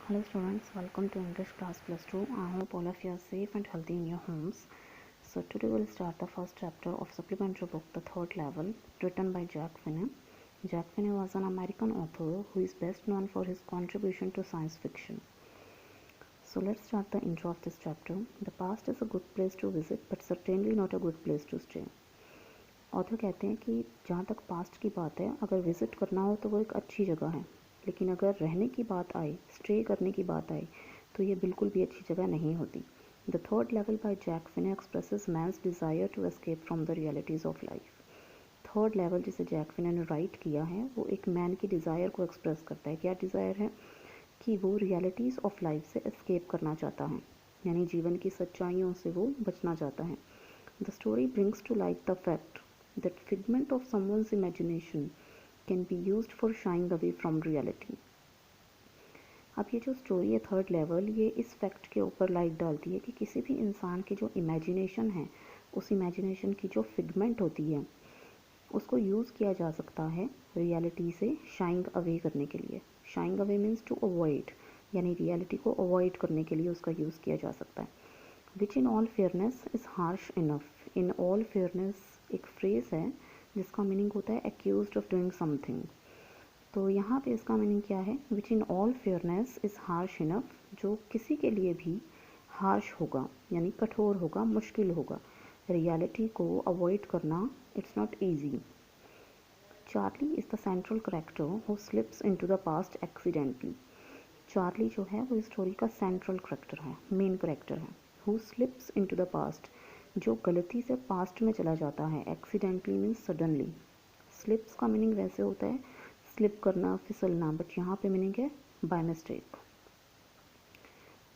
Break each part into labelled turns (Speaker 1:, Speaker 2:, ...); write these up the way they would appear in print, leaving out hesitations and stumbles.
Speaker 1: Hello students, welcome to English class plus 2. I hope all of you are safe and healthy in your homes. So today we'll start the first chapter of supplementary book The Third Level, written by Jack Finney. Jack Finney was an American author who is best known for his contribution to science fiction. So let's start the intro of this chapter. The past is a good place to visit but certainly not a good place to stay. Author कहते हैं कि जहाँ तक past की बात है, अगर visit करना हो तो वो एक अच्छी जगह है, लेकिन अगर रहने की बात आए, स्टे करने की बात आए, तो ये बिल्कुल भी अच्छी जगह नहीं होती. The third level by Jack Finney expresses man's desire to escape from the realities of life. Third level जिसे जैक फिने ने राइट किया है वो एक मैन की डिज़ायर को एक्सप्रेस करता है. क्या डिज़ायर है? कि वो रियलिटीज़ ऑफ लाइफ से एस्केप करना चाहता है, यानी जीवन की सच्चाइयों से वो बचना चाहता है. The story brings to light the fact that figment of someone's imagination can be used for shying away from reality. अब ये जो स्टोरी है थर्ड लेवल, ये इस फैक्ट के ऊपर लाइट डालती है कि किसी भी इंसान की जो इमेजिनेशन है, उस इमेजिनेशन की जो फिगमेंट होती है, उसको यूज़ किया जा सकता है रियलिटी से शाइंग अवे करने के लिए. Shying away means to avoid, यानी रियलिटी को अवॉइड करने के लिए उसका यूज़ किया जा सकता है. Which in all fairness is harsh enough. In all fairness एक फ्रेज़ है जिसका मीनिंग होता है एक्यूज्ड ऑफ डूइंग समथिंग. तो यहाँ पे इसका मीनिंग क्या है? Which in all fairness is harsh enough, जो किसी के लिए भी हार्श होगा, यानी कठोर होगा, मुश्किल होगा. रियलिटी को अवॉइड करना it's not easy. Charlie is the central character who slips into the past accidentally. Charlie जो है वो स्टोरी का सेंट्रल करेक्टर है, मेन करेक्टर है. Who slips into the past, जो गलती से पास्ट में चला जाता है. Accidentally means suddenly. स्लिप्स का मीनिंग वैसे होता है स्लिप करना, फिसलना, बट यहाँ पे मीनिंग है by mistake.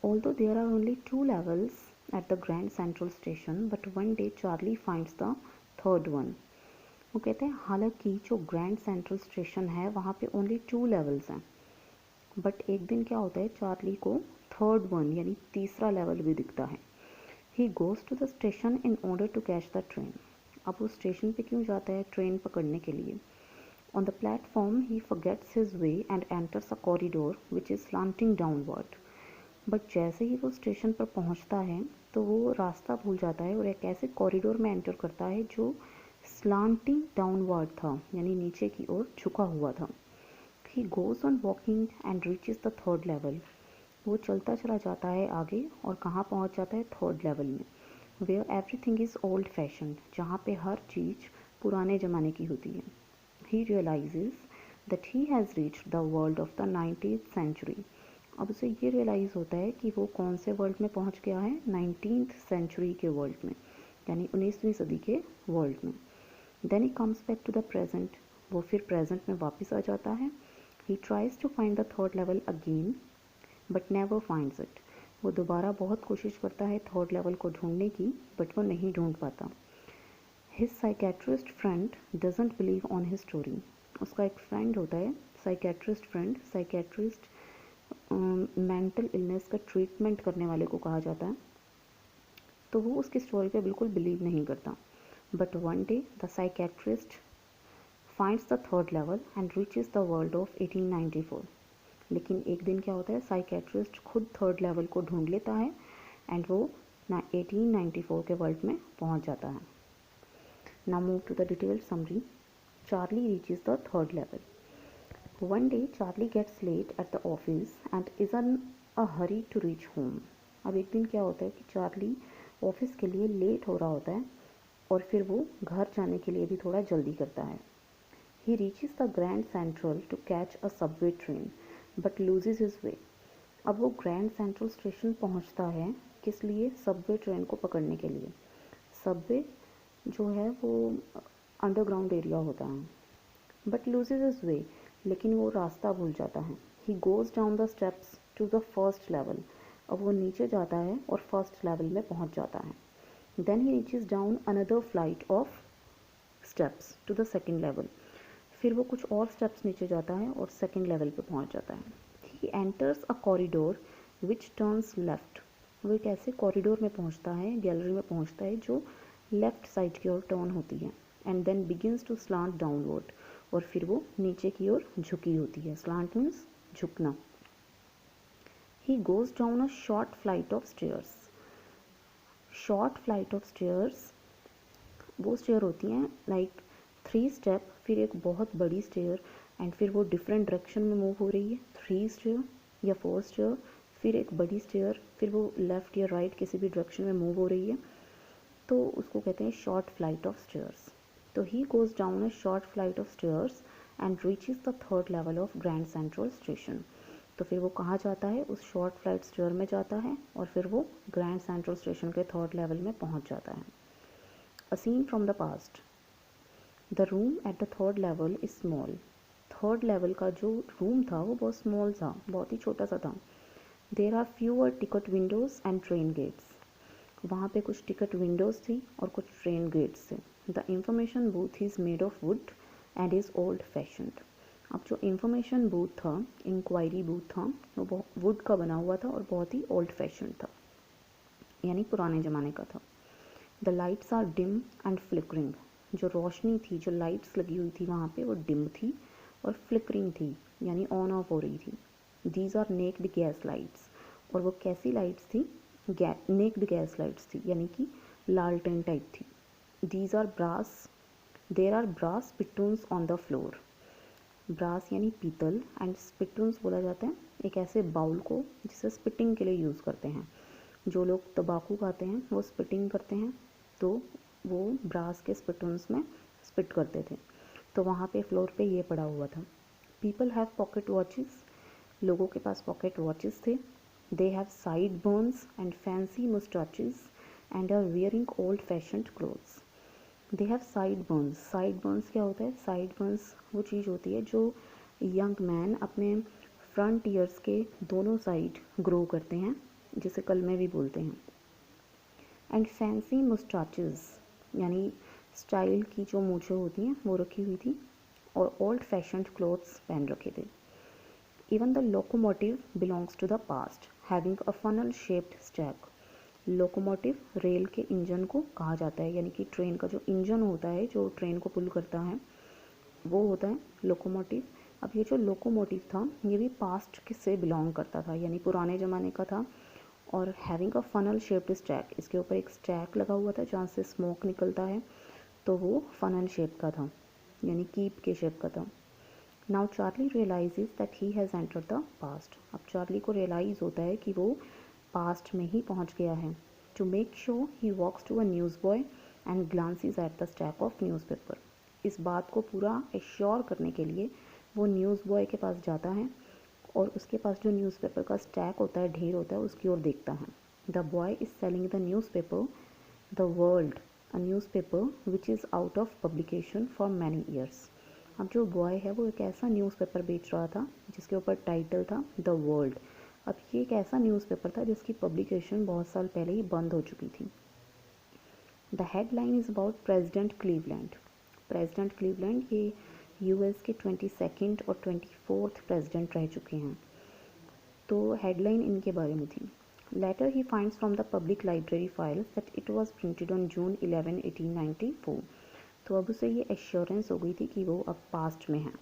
Speaker 1: Although there are only 2 levels at the Grand central station, but one day Charlie finds the third one. वो कहते हैं हालांकि जो ग्रैंड सेंट्रल स्टेशन है वहाँ पे ओनली 2 levels हैं, बट एक दिन क्या होता है, चार्ली को थर्ड वन यानी तीसरा लेवल भी दिखता है. He goes to the station in order to catch the train. अब वो स्टेशन पे क्यों जाता है? ट्रेन पकड़ने के लिए. On the platform he forgets his way and enters a corridor which is slanting downward. But जैसे ही वो स्टेशन पर पहुंचता है तो वो रास्ता भूल जाता है और एक ऐसे कॉरिडोर में एंटर करता है जो स्लांटिंग डाउनवर्ड था, यानी नीचे की ओर झुका हुआ था. He goes on walking and reaches the third level. वो चलता चला जाता है आगे और कहाँ पहुँच जाता है? थर्ड लेवल में. Where everything is old fashion, जहाँ पे हर चीज़ पुराने ज़माने की होती है. He realizes that he has reached the world of the 19th century. अब उसे ये रियलाइज़ होता है कि वो कौन से वर्ल्ड में पहुँच गया है? 19th सेंचुरी के वर्ल्ड में, यानी 19वीं सदी के वर्ल्ड में. Then he comes back to the present. वो फिर प्रेजेंट में वापस आ जाता है. He tries to find the third level again but never finds it. वो दोबारा बहुत कोशिश करता है थर्ड लेवल को ढूंढने की, बट वो नहीं ढूंढ पाता. His psychiatrist friend doesn't believe on his story. उसका एक फ्रेंड होता है, psychiatrist friend. Psychiatrist mental illness का ट्रीटमेंट करने वाले को कहा जाता है. तो वो उसकी स्टोरी पे बिल्कुल बिलीव नहीं करता. But one day the psychiatrist finds the third level and reaches the world of 1894. लेकिन एक दिन क्या होता है, साइकेट्रिस्ट खुद थर्ड लेवल को ढूंढ लेता है एंड वो 1894 के वर्ल्ड में पहुंच जाता है. Now move to the detailed summary. Charlie reaches the third level. One day Charlie gets late at the office and is in a hurry to reach home. अब एक दिन क्या होता है कि चार्ली ऑफिस के लिए लेट हो रहा होता है और फिर वो घर जाने के लिए भी थोड़ा जल्दी करता है. He reaches the Grand Central to catch a subway train but loses his way. अब वो ग्रैंड सेंट्रल स्टेशन पहुंचता है किस लिए? सबवे ट्रेन को पकड़ने के लिए. सबवे जो है वो अंडरग्राउंड एरिया होता है. बट लूजेज हिज वे, लेकिन वो रास्ता भूल जाता है. He goes down the steps to the first level. अब वो नीचे जाता है और फर्स्ट लेवल में पहुंच जाता है. Then he reaches down another flight of steps to the second level. फिर वो कुछ और स्टेप्स नीचे जाता है और सेकेंड लेवल पे पहुंच जाता है. He enters a corridor which turns left. वो एक ऐसे कॉरिडोर में पहुंचता है, गैलरी में पहुंचता है जो लेफ्ट साइड की ओर टर्न होती है. And then begins to slant downward. और फिर वो नीचे की ओर झुकी होती है. स्लांट मीन्स झुकना. ही goes down a short flight of stairs. Short flight of stairs वो स्टेयर होती हैं लाइक 3 स्टेप, फिर एक बहुत बड़ी स्टेयर, एंड फिर वो डिफरेंट डायरेक्शन में मूव हो रही है। 3 स्टेयर या 4 स्टेयर, फिर एक बड़ी स्टेयर, फिर वो लेफ़्ट या राइट किसी भी डायरेक्शन में मूव हो रही है, तो उसको कहते हैं शॉर्ट फ्लाइट ऑफ स्टेयर्स। तो he goes down a short flight of stairs and reaches the 3rd level of grand central station. तो फिर वो कहाँ जाता है, उस शॉर्ट फ्लाइट स्टेयर में जाता है और फिर वो ग्रैंड सेंट्रल स्टेशन के 3rd लेवल में पहुँच जाता है। A scene from the past. The room at the 3rd level is small. 3rd level का जो रूम था वो बहुत स्मॉल था, बहुत ही छोटा सा था। There are fewer ticket windows and train gates. वहाँ पे कुछ टिकट विंडोज़ थी और कुछ ट्रेन गेट्स थे। The information booth is made of wood and is old fashioned. अब जो इंफॉर्मेशन बूथ था, इंक्वायरी बूथ था, वो वुड का बना हुआ था और बहुत ही ओल्ड फैशन था, यानी पुराने ज़माने का था। The lights are dim and flickering. जो रोशनी थी, जो लाइट्स लगी हुई थी वहाँ पे, वो डिम थी और फ्लिकरिंग थी, यानी ऑन ऑफ हो रही थी। These are naked gas lights. और वो कैसी लाइट्स थी, नेक्ड गैस लाइट्स थी, यानी कि लालटेन टाइप थी। These are brass, there are brass spittoons on the floor. Brass यानी पीतल, एंड स्पिटून्स बोला जाता है एक ऐसे बाउल को जिसे स्पिटिंग के लिए यूज़ करते हैं। जो लोग तंबाकू खाते हैं वो स्पिटिंग करते हैं, तो वो ब्रास के स्पिटून्स में स्पिट करते थे। तो वहाँ पे फ्लोर पे ये पड़ा हुआ था। People have pocket watches. लोगों के पास पॉकेट वॉचेस थे। They have sideburns and fancy moustaches and are wearing old fashioned clothes. They have sideburns. Sideburns क्या होता है, साइड बर्न्स वो चीज़ होती है जो यंग मैन अपने फ्रंट ईयर्स के दोनों साइड ग्रो करते हैं, जिसे कलमे भी बोलते हैं। एंड फैंसी मुस्टाचेस, यानी स्टाइल की जो मूछें होती हैं वो रखी हुई थी, और ओल्ड फैशन्ड क्लोथ्स पहन रखे थे। Even the locomotive belongs to the past having a funnel shaped stack. Locomotive rail के इंजन को कहा जाता है, यानी कि ट्रेन का जो इंजन होता है जो ट्रेन को पुल करता है वो होता है लोकोमोटिव। अब ये जो लोकोमोटिव था ये भी पास्ट से बिलोंग करता था, यानी पुराने ज़माने का था। और having a funnel shaped stack, इसके ऊपर एक स्टैक लगा हुआ था जहाँ से स्मोक निकलता है, तो वो फनल शेप का था, यानी कीप के शेप का था। Now Charlie realises that he has entered the past. अब चार्ली को रियलाइज़ होता है कि वो पास्ट में ही पहुंच गया है। To make sure he walks to a news boy and glances at the stack of newspaper. इस बात को पूरा एश्योर करने के लिए वो न्यूज़ बॉय के पास जाता है और उसके पास जो न्यूज़पेपर का स्टैक होता है, ढेर होता है, उसकी ओर देखता है। The boy is selling the newspaper the world, a newspaper which is out of publication for many years. अब जो बॉय है वो एक ऐसा न्यूज़पेपर बेच रहा था जिसके ऊपर टाइटल था द वर्ल्ड। अब ये एक ऐसा न्यूज़पेपर था जिसकी पब्लिकेशन बहुत साल पहले ही बंद हो चुकी थी। The headline is about president Cleveland. President Cleveland ये यूएस के 22nd और 24th प्रेसिडेंट रह चुके हैं, तो हेडलाइन इनके बारे में थी। Later he finds from the public library files that it was printed on June 11, 1894। तो अब उसे ये एश्योरेंस हो गई थी कि वो अब पास्ट में है।